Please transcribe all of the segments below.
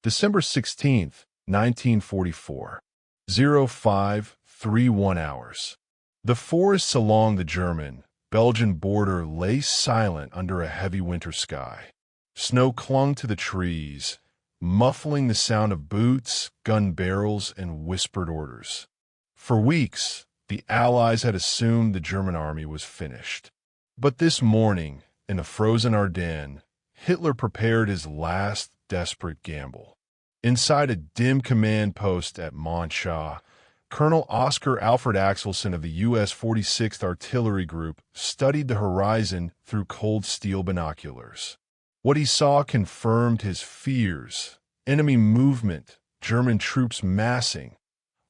December 16th, 1944. 0531 hours. The forests along the German-Belgian border lay silent under a heavy winter sky. Snow clung to the trees, muffling the sound of boots, gun barrels, and whispered orders. For weeks, the Allies had assumed the German army was finished. But this morning, in the frozen Ardennes, Hitler prepared his last desperate gamble. Inside a dim command post at Monschau, Colonel Oscar Alfred Axelson of the U.S. 46th Artillery Group studied the horizon through cold steel binoculars. What he saw confirmed his fears: enemy movement, German troops massing,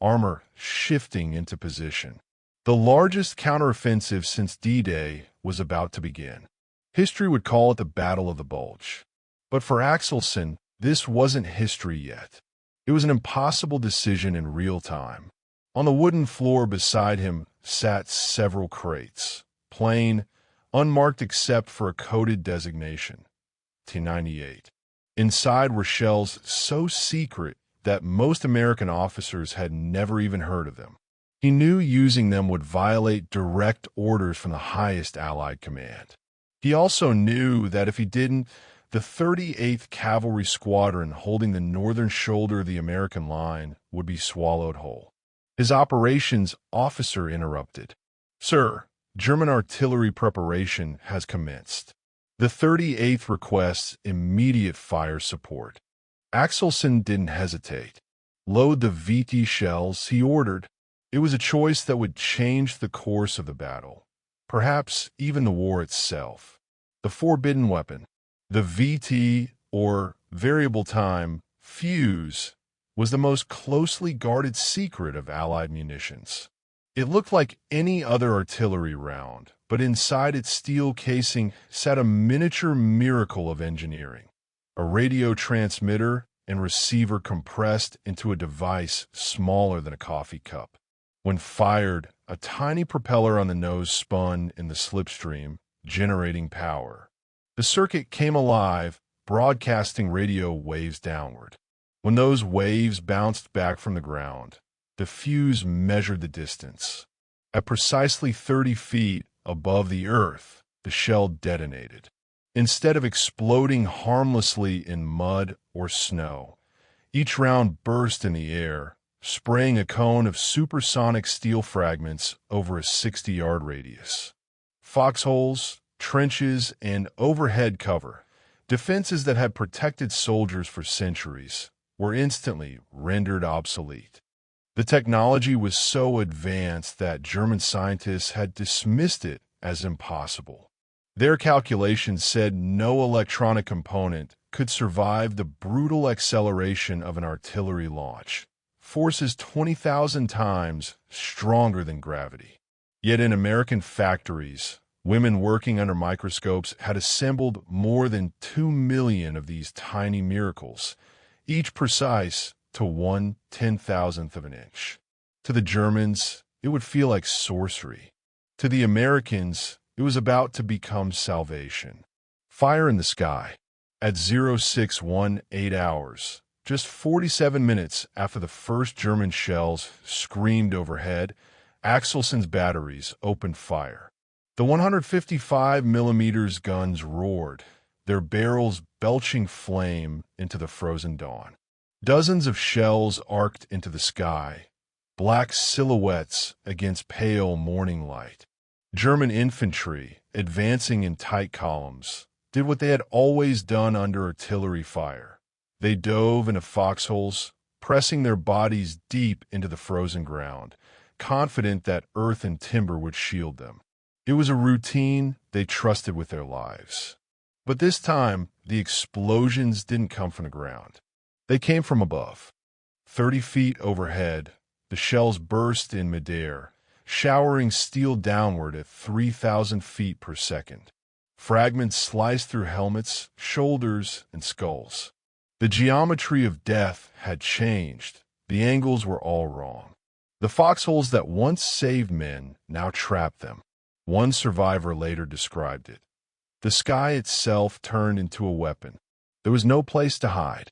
armor shifting into position. The largest counteroffensive since D-Day was about to begin. History would call it the Battle of the Bulge. But for Axelson, this wasn't history yet. It was an impossible decision in real time. On the wooden floor beside him sat several crates, plain, unmarked except for a coded designation, T-98. Inside were shells so secret that most American officers had never even heard of them. He knew using them would violate direct orders from the highest Allied command. He also knew that if he didn't, the 38th Cavalry Squadron holding the northern shoulder of the American line would be swallowed whole. His operations officer interrupted. "Sir, German artillery preparation has commenced. The 38th requests immediate fire support." Axelson didn't hesitate. "Load the VT shells," he ordered. It was a choice that would change the course of the battle, perhaps even the war itself. The forbidden weapon, the VT, or variable time fuse, was the most closely guarded secret of Allied munitions. It looked like any other artillery round, but inside its steel casing sat a miniature miracle of engineering. A radio transmitter and receiver compressed into a device smaller than a coffee cup. When fired, a tiny propeller on the nose spun in the slipstream, generating power. The circuit came alive, broadcasting radio waves downward. When those waves bounced back from the ground, the fuse measured the distance. At precisely 30 feet above the earth, the shell detonated. Instead of exploding harmlessly in mud or snow, each round burst in the air, spraying a cone of supersonic steel fragments over a 60-yard radius. Foxholes, trenches, and overhead cover, defenses that had protected soldiers for centuries, were instantly rendered obsolete. The technology was so advanced that German scientists had dismissed it as impossible. Their calculations said no electronic component could survive the brutal acceleration of an artillery launch, forces 20,000 times stronger than gravity. Yet in American factories, women working under microscopes had assembled more than 2 million of these tiny miracles, each precise to 1/10,000th of an inch. To the Germans, it would feel like sorcery. To the Americans, it was about to become salvation. Fire in the sky. At 0618 hours, just 47 minutes after the first German shells screamed overhead, Axelson's batteries opened fire. The 155mm guns roared, their barrels belching flame into the frozen dawn. Dozens of shells arced into the sky, black silhouettes against pale morning light. German infantry, advancing in tight columns, did what they had always done under artillery fire. They dove into foxholes, pressing their bodies deep into the frozen ground, confident that earth and timber would shield them. It was a routine they trusted with their lives. But this time, the explosions didn't come from the ground. They came from above. 30 feet overhead, the shells burst in midair, showering steel downward at 3,000 feet per second. Fragments sliced through helmets, shoulders, and skulls. The geometry of death had changed. The angles were all wrong. The foxholes that once saved men now trapped them. One survivor later described it. The sky itself turned into a weapon. There was no place to hide.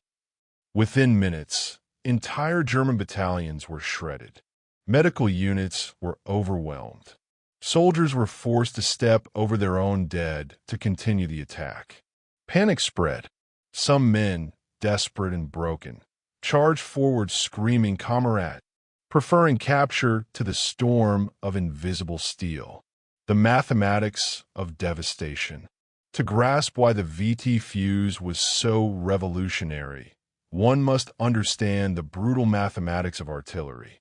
Within minutes, entire German battalions were shredded. Medical units were overwhelmed. Soldiers were forced to step over their own dead to continue the attack. Panic spread. Some men, desperate and broken, charged forward screaming "Kamerad," preferring capture to the storm of invisible steel. The mathematics of devastation. To grasp why the VT fuse was so revolutionary, one must understand the brutal mathematics of artillery.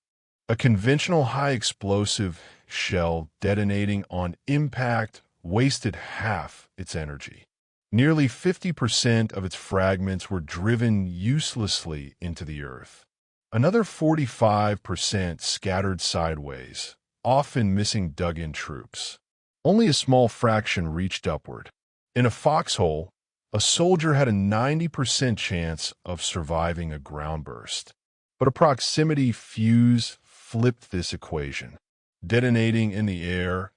A conventional high-explosive shell detonating on impact wasted half its energy. Nearly 50% of its fragments were driven uselessly into the earth. Another 45% scattered sideways, often missing dug-in troops. Only a small fraction reached upward. In a foxhole, a soldier had a 90% chance of surviving a ground burst. But a proximity fuse flipped this equation. Detonating in the air,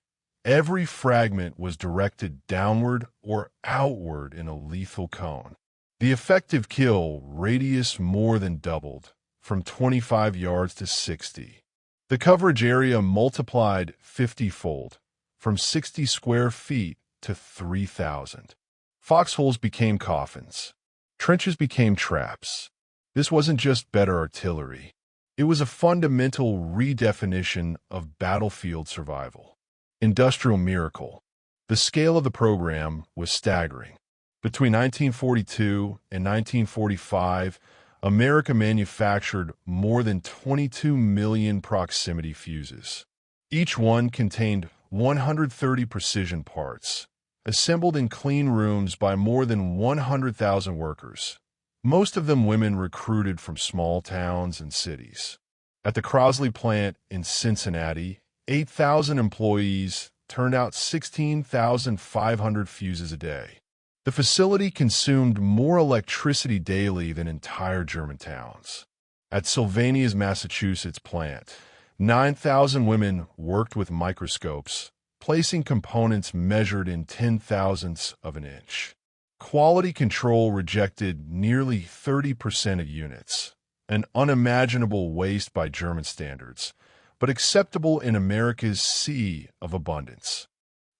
every fragment was directed downward or outward in a lethal cone. The effective kill radius more than doubled, from 25 yards to 60. The coverage area multiplied 50-fold, from 60 square feet to 3,000. Foxholes became coffins. Trenches became traps. This wasn't just better artillery. It was a fundamental redefinition of battlefield survival. Industrial miracle. The scale of the program was staggering. Between 1942 and 1945, America manufactured more than 22 million proximity fuses. Each one contained 130 precision parts, assembled in clean rooms by more than 100,000 workers, most of them women recruited from small towns and cities. At the Crosley plant in Cincinnati, 8,000 employees turned out 16,500 fuses a day. The facility consumed more electricity daily than entire German towns. At Sylvania's Massachusetts plant, 9,000 women worked with microscopes, placing components measured in 10,000ths of an inch. Quality control rejected nearly 30% of units, an unimaginable waste by German standards, but acceptable in America's sea of abundance.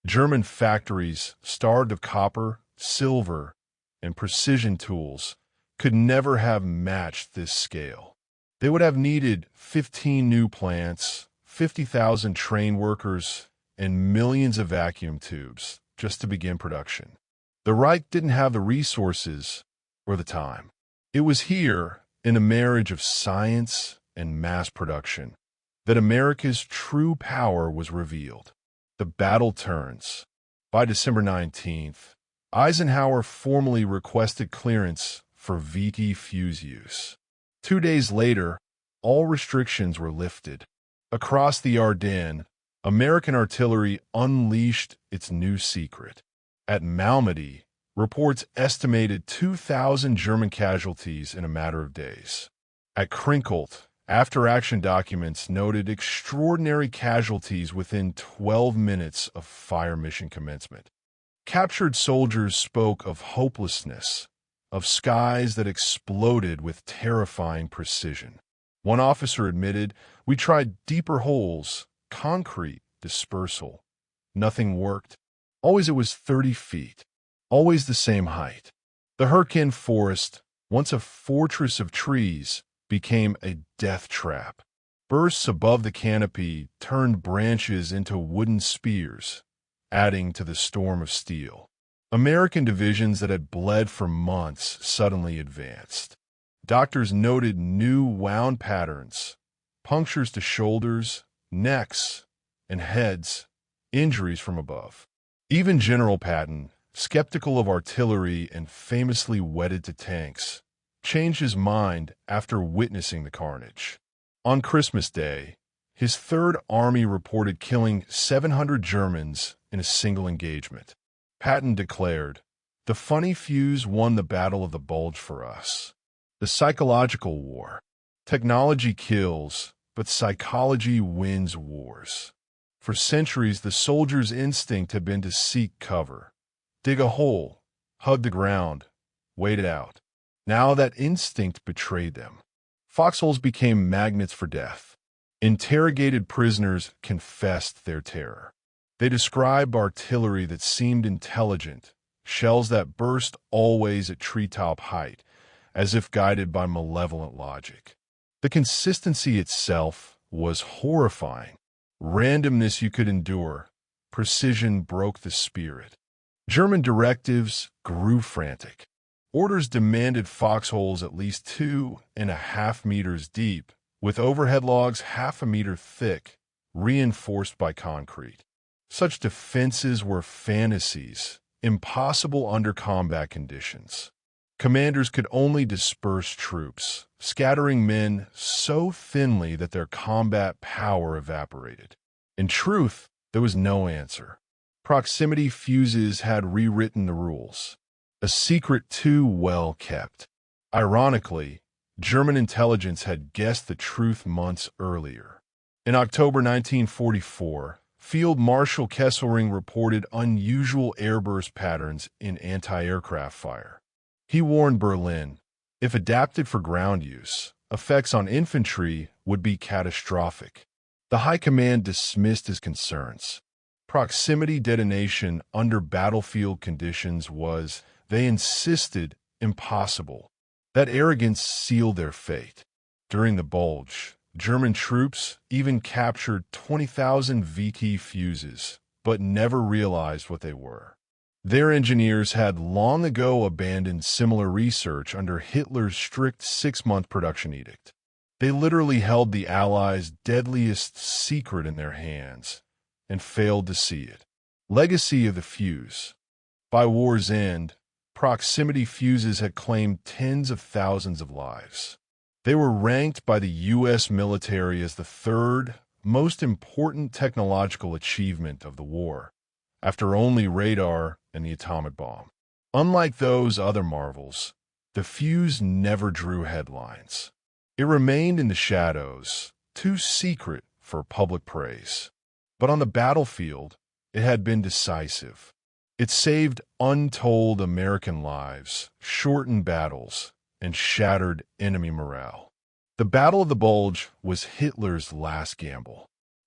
German factories, starved of copper, silver, and precision tools, could never have matched this scale. They would have needed 15 new plants, 50,000 trained workers, and millions of vacuum tubes just to begin production. The Reich didn't have the resources or the time. It was here, in a marriage of science and mass production, that America's true power was revealed. The battle turns. By December 19th, Eisenhower formally requested clearance for VT fuse use. 2 days later, all restrictions were lifted. Across the Ardennes, American artillery unleashed its new secret. At Malmedy, reports estimated 2,000 German casualties in a matter of days. At Krinkelt, after-action documents noted extraordinary casualties within 12 minutes of fire mission commencement. Captured soldiers spoke of hopelessness, of skies that exploded with terrifying precision. One officer admitted, "We tried deeper holes, concrete, dispersal. Nothing worked. Always it was 30 feet. Always the same height." The Hurricane Forest, once a fortress of trees, became a death trap. Bursts above the canopy turned branches into wooden spears, adding to the storm of steel. American divisions that had bled for months suddenly advanced. Doctors noted new wound patterns, punctures to shoulders, necks, and heads, injuries from above. Even General Patton, skeptical of artillery and famously wedded to tanks, changed his mind after witnessing the carnage. On Christmas Day, his Third Army reported killing 700 Germans in a single engagement. Patton declared, "The funny fuse won the Battle of the Bulge for us." The psychological war. Technology kills, but psychology wins wars. For centuries, the soldier's instinct had been to seek cover. Dig a hole, hug the ground, wait it out. Now that instinct betrayed them. Foxholes became magnets for death. Interrogated prisoners confessed their terror. They described artillery that seemed intelligent, shells that burst always at treetop height, as if guided by malevolent logic. The consistency itself was horrifying. Randomness you could endure. Precision broke the spirit. German directives grew frantic. Orders demanded foxholes at least 2.5 meters deep, with overhead logs half a meter thick, reinforced by concrete. Such defenses were fantasies, impossible under combat conditions. Commanders could only disperse troops, scattering men so thinly that their combat power evaporated. In truth, there was no answer. Proximity fuses had rewritten the rules, a secret too well kept. Ironically, German intelligence had guessed the truth months earlier. In October 1944, Field Marshal Kesselring reported unusual airburst patterns in anti-aircraft fire. He warned Berlin, if adapted for ground use, effects on infantry would be catastrophic. The High Command dismissed his concerns. Proximity detonation under battlefield conditions was, they insisted, impossible. That arrogance sealed their fate. During the Bulge, German troops even captured 20,000 VT fuses, but never realized what they were. Their engineers had long ago abandoned similar research under Hitler's strict 6-month production edict. They literally held the Allies' deadliest secret in their hands and failed to see it. Legacy of the fuse. By war's end, proximity fuses had claimed tens of thousands of lives. They were ranked by the U.S. military as the third most important technological achievement of the war, after only radar and the atomic bomb. Unlike those other marvels, the fuse never drew headlines. It remained in the shadows, too secret for public praise. But on the battlefield, it had been decisive. It saved untold American lives, shortened battles, and shattered enemy morale. The Battle of the Bulge was Hitler's last gamble.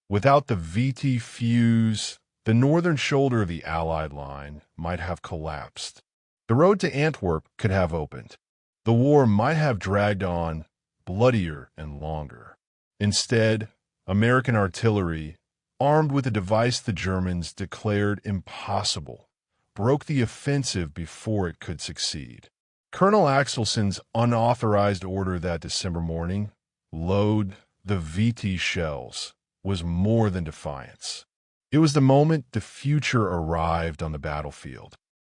Without the VT fuse, the northern shoulder of the Allied line might have collapsed. The road to Antwerp could have opened. The war might have dragged on, bloodier and longer. Instead, American artillery, armed with a device the Germans declared impossible, broke the offensive before it could succeed. Colonel Axelson's unauthorized order that December morning, load the VT shells, was more than defiance. It was the moment the future arrived on the battlefield.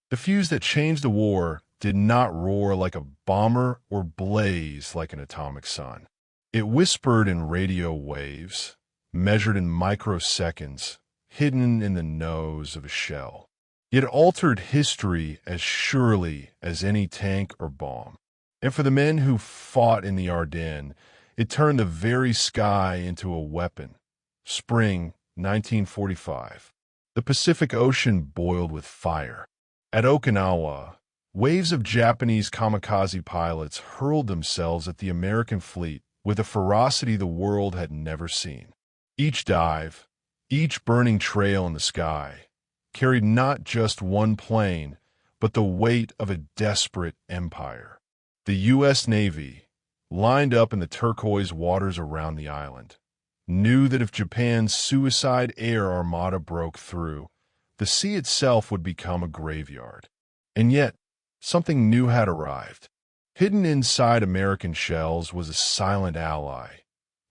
The fuse that changed the war did not roar like a bomber or blaze like an atomic sun. It whispered in radio waves, measured in microseconds, hidden in the nose of a shell. It altered history as surely as any tank or bomb. And for the men who fought in the Ardennes, it turned the very sky into a weapon. Spring 1945. The Pacific Ocean boiled with fire. At Okinawa, waves of Japanese kamikaze pilots hurled themselves at the American fleet with a ferocity the world had never seen. Each dive, each burning trail in the sky, carried not just one plane, but the weight of a desperate empire. The U.S. Navy, lined up in the turquoise waters around the island, knew that if Japan's suicide air armada broke through, the sea itself would become a graveyard. And yet, something new had arrived. Hidden inside American shells was a silent ally,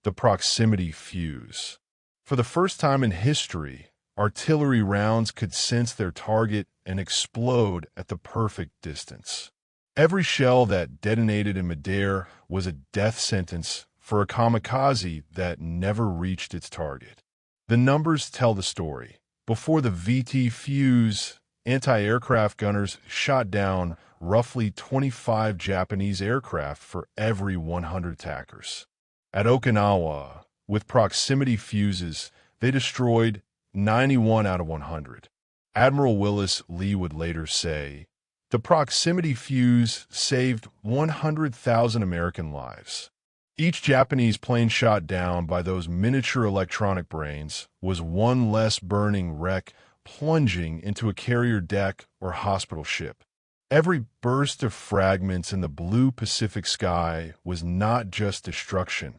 the proximity fuse. For the first time in history, artillery rounds could sense their target and explode at the perfect distance. Every shell that detonated in midair was a death sentence for a kamikaze that never reached its target. The numbers tell the story. Before the VT fuse, anti-aircraft gunners shot down roughly 25 Japanese aircraft for every 100 attackers. At Okinawa, with proximity fuses, they destroyed 91 out of 100. Admiral Willis Lee would later say, The proximity fuse saved 100,000 American lives. Each Japanese plane shot down by those miniature electronic brains was one less burning wreck plunging into a carrier deck or hospital ship. Every burst of fragments in the blue Pacific sky was not just destruction,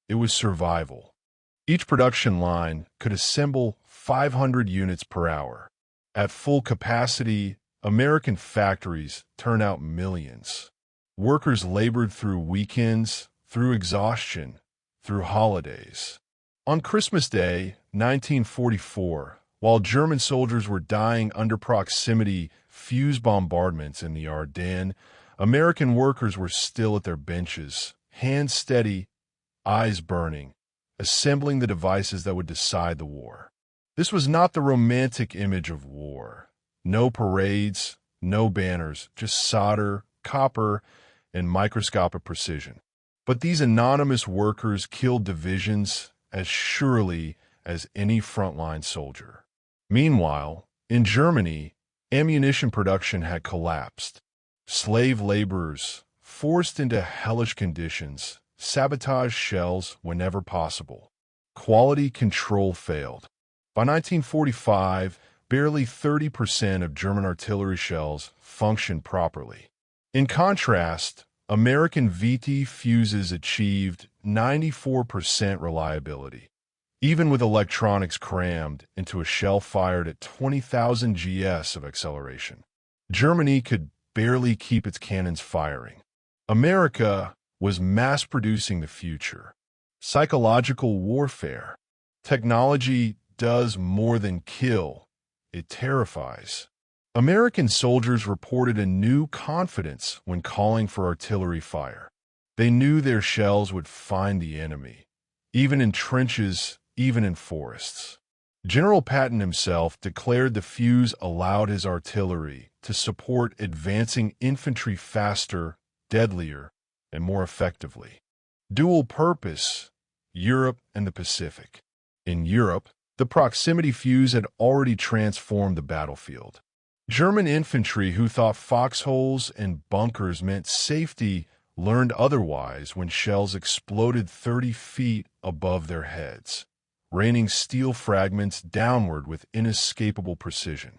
it was survival. Each production line could assemble 500 units per hour. At full capacity, American factories turn out millions. Workers labored through weekends, through exhaustion, through holidays. On Christmas Day, 1944, while German soldiers were dying under proximity fuse bombardments in the Ardennes, American workers were still at their benches, hands steady, eyes burning, assembling the devices that would decide the war. This was not the romantic image of war. No parades, no banners, just solder, copper, and microscopic precision. But these anonymous workers killed divisions as surely as any frontline soldier. Meanwhile, in Germany, ammunition production had collapsed. Slave laborers, forced into hellish conditions, sabotaged shells whenever possible. Quality control failed. By 1945, barely 30% of German artillery shells functioned properly. In contrast, American VT fuses achieved 94% reliability, even with electronics crammed into a shell fired at 20,000 GS of acceleration. Germany could barely keep its cannons firing. America was mass-producing the future. Psychological warfare. Technology does more than kill. It terrifies. American soldiers reported a new confidence when calling for artillery fire. They knew their shells would find the enemy, even in trenches, even in forests. General Patton himself declared the fuse allowed his artillery to support advancing infantry faster, deadlier, and more effectively. Dual purpose, Europe and the Pacific. In Europe, the proximity fuse had already transformed the battlefield. German infantry who thought foxholes and bunkers meant safety learned otherwise when shells exploded 30 feet above their heads, raining steel fragments downward with inescapable precision.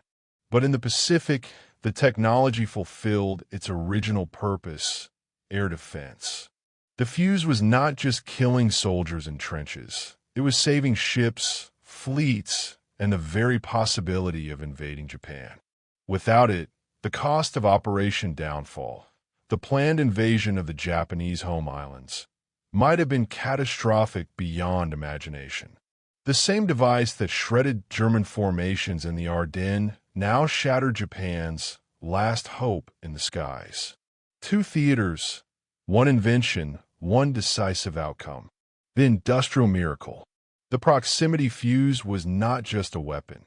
But in the Pacific, the technology fulfilled its original purpose, air defense. The fuse was not just killing soldiers in trenches. It was saving ships, fleets, and the very possibility of invading Japan. Without it, the cost of Operation Downfall, the planned invasion of the Japanese home islands, might have been catastrophic beyond imagination. The same device that shredded German formations in the Ardennes now shattered Japan's last hope in the skies. 2 theaters, 1 invention, 1 decisive outcome. The industrial miracle. The proximity fuse was not just a weapon.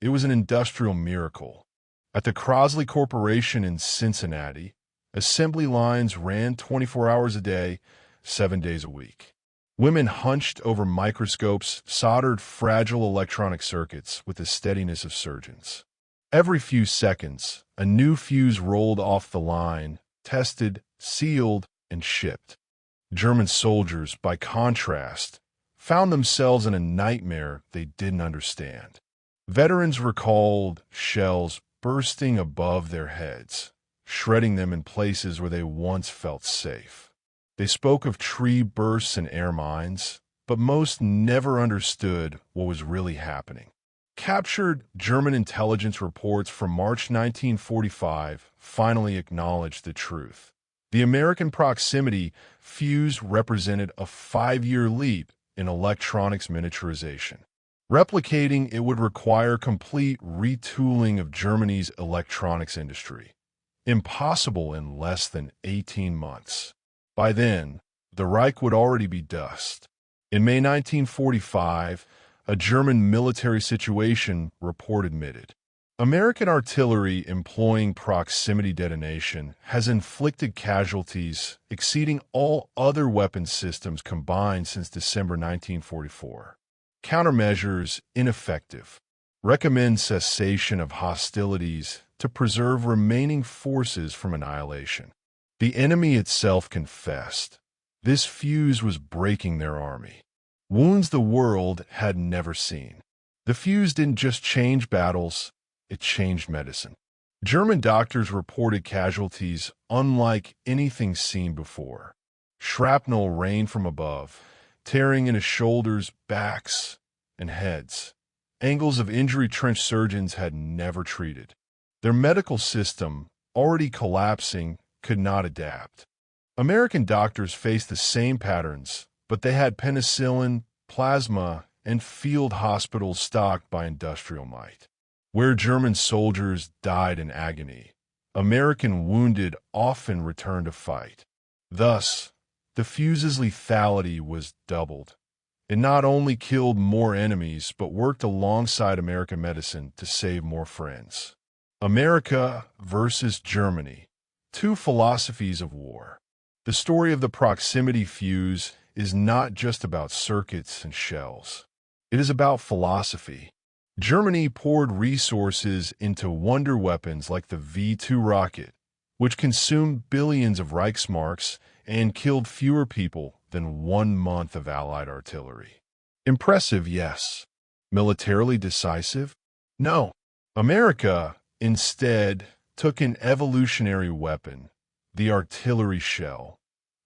It was an industrial miracle. At the Crosley Corporation in Cincinnati, assembly lines ran 24 hours a day, 7 days a week. Women hunched over microscopes, soldered fragile electronic circuits with the steadiness of surgeons. Every few seconds, a new fuse rolled off the line, tested, sealed, and shipped. German soldiers, by contrast, found themselves in a nightmare they didn't understand. Veterans recalled shells bursting above their heads, shredding them in places where they once felt safe. They spoke of tree bursts and air mines, but most never understood what was really happening. Captured German intelligence reports from March 1945 finally acknowledged the truth. The American proximity fuse represented a 5-year leap in electronics miniaturization. Replicating it would require complete retooling of Germany's electronics industry. Impossible in less than 18 months. By then, the Reich would already be dust. In May 1945, a German military situation report admitted, American artillery employing proximity detonation has inflicted casualties exceeding all other weapon systems combined since December 1944. Countermeasures ineffective. recommend cessation of hostilities to preserve remaining forces from annihilation. The enemy itself confessed. This fuse was breaking their army. Wounds the world had never seen. The fuse didn't just change battles, it changed medicine. German doctors reported casualties unlike anything seen before. Shrapnel rained from above, tearing into shoulders, backs, and heads. Angles of injury trench surgeons had never treated. Their medical system, already collapsing, could not adapt. American doctors faced the same patterns, but they had penicillin, plasma, and field hospitals stocked by industrial might. Where German soldiers died in agony, American wounded often returned to fight. Thus, the fuse's lethality was doubled. It not only killed more enemies, but worked alongside American medicine to save more friends. America versus Germany, two philosophies of war. The story of the proximity fuse is not just about circuits and shells. It is about philosophy. Germany poured resources into wonder weapons like the V-2 rocket, which consumed billions of Reichsmarks and killed fewer people than 1 month of Allied artillery. Impressive, yes. Militarily decisive? No. America, instead, took an evolutionary weapon, the artillery shell,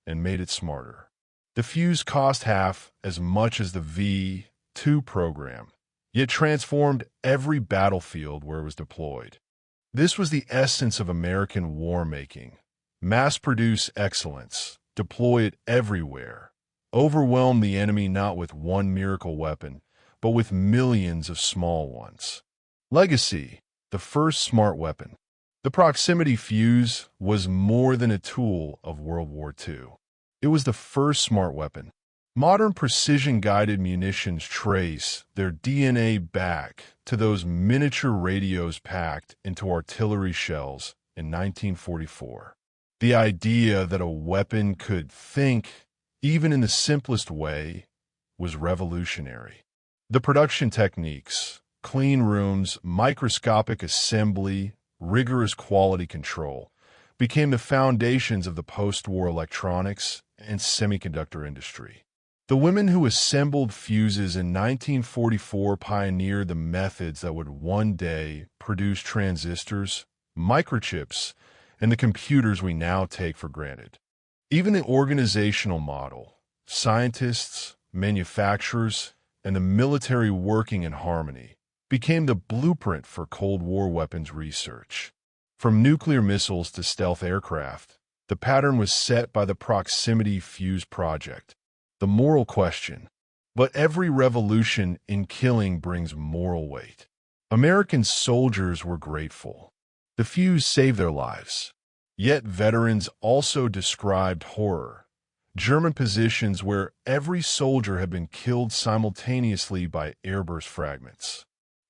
and made it smarter. The fuse cost half as much as the V-2 program, yet transformed every battlefield where it was deployed. This was the essence of American war-making. Mass-produce excellence, deploy it everywhere, overwhelm the enemy not with one miracle weapon, but with millions of small ones. Legacy, the first smart weapon. The proximity fuse was more than a tool of World War II. It was the first smart weapon. Modern precision-guided munitions trace their DNA back to those miniature radios packed into artillery shells in 1944. The idea that a weapon could think, even in the simplest way, was revolutionary. The production techniques, clean rooms, microscopic assembly, rigorous quality control, became the foundations of the post-war electronics and semiconductor industry. The women who assembled fuses in 1944 pioneered the methods that would one day produce transistors, microchips, and the computers we now take for granted. Even the organizational model, scientists, manufacturers, and the military working in harmony, became the blueprint for Cold War weapons research. From nuclear missiles to stealth aircraft, the pattern was set by the Proximity Fuse Project. The moral question. But every revolution in killing brings moral weight. American soldiers were grateful. The fuse saved their lives. Yet veterans also described horror. German positions where every soldier had been killed simultaneously by airburst fragments.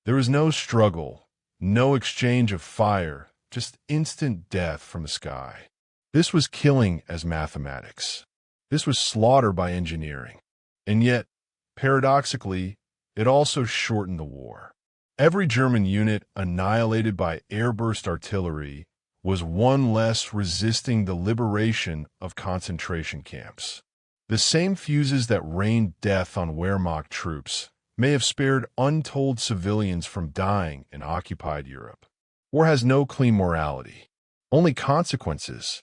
There was no struggle, no exchange of fire, just instant death from the sky. This was killing as mathematics. This was slaughter by engineering. And yet, paradoxically, it also shortened the war. Every German unit annihilated by airburst artillery was one less resisting the liberation of concentration camps. The same fuses that rained death on Wehrmacht troops may have spared untold civilians from dying in occupied Europe. War has no clean morality, only consequences.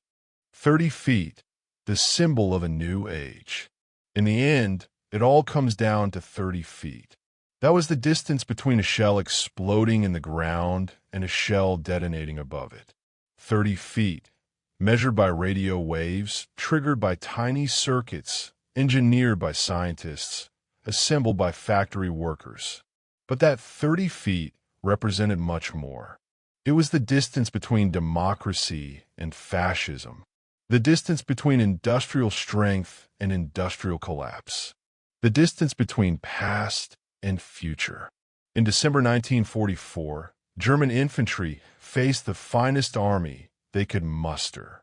30 feet, the symbol of a new age. In the end, it all comes down to 30 feet. That was the distance between a shell exploding in the ground and a shell detonating above it. 30 feet, measured by radio waves, triggered by tiny circuits, engineered by scientists, assembled by factory workers. But that 30 feet represented much more. It was the distance between democracy and fascism. The distance between industrial strength and industrial collapse. The distance between past and future. In December 1944, German infantry faced the finest army they could muster.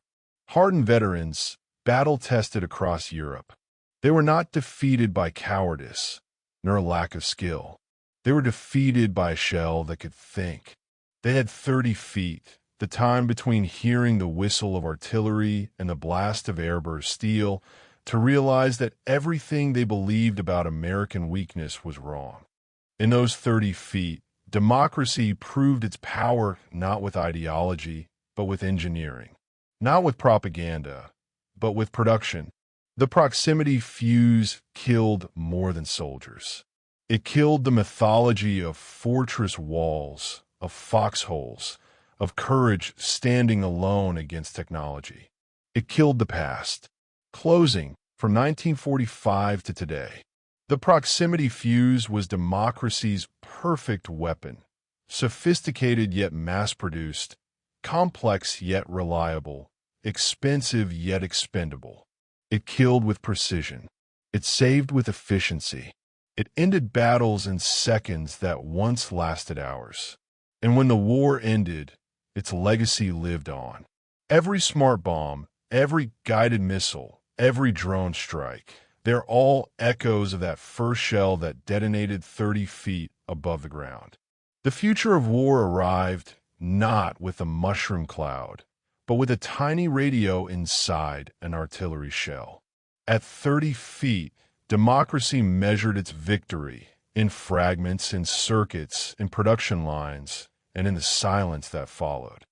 Hardened veterans, battle-tested across Europe. They were not defeated by cowardice, nor a lack of skill. They were defeated by a shell that could think. They had 30 feet, the time between hearing the whistle of artillery and the blast of airburst steel, to realize that everything they believed about American weakness was wrong. In those 30 feet, democracy proved its power not with ideology, but with engineering. Not with propaganda, but with production. The proximity fuse killed more than soldiers. It killed the mythology of fortress walls, of foxholes, of courage standing alone against technology. It killed the past, closing from 1945 to today. The proximity fuse was democracy's perfect weapon, sophisticated yet mass-produced, complex yet reliable, expensive yet expendable. It killed with precision. It saved with efficiency. It ended battles in seconds that once lasted hours. And when the war ended, its legacy lived on. Every smart bomb, every guided missile, every drone strike, they're all echoes of that first shell that detonated 30 feet above the ground. The future of war arrived not with a mushroom cloud, but with a tiny radio inside an artillery shell. At 30 feet, democracy measured its victory in fragments, in circuits, in production lines, and in the silence that followed.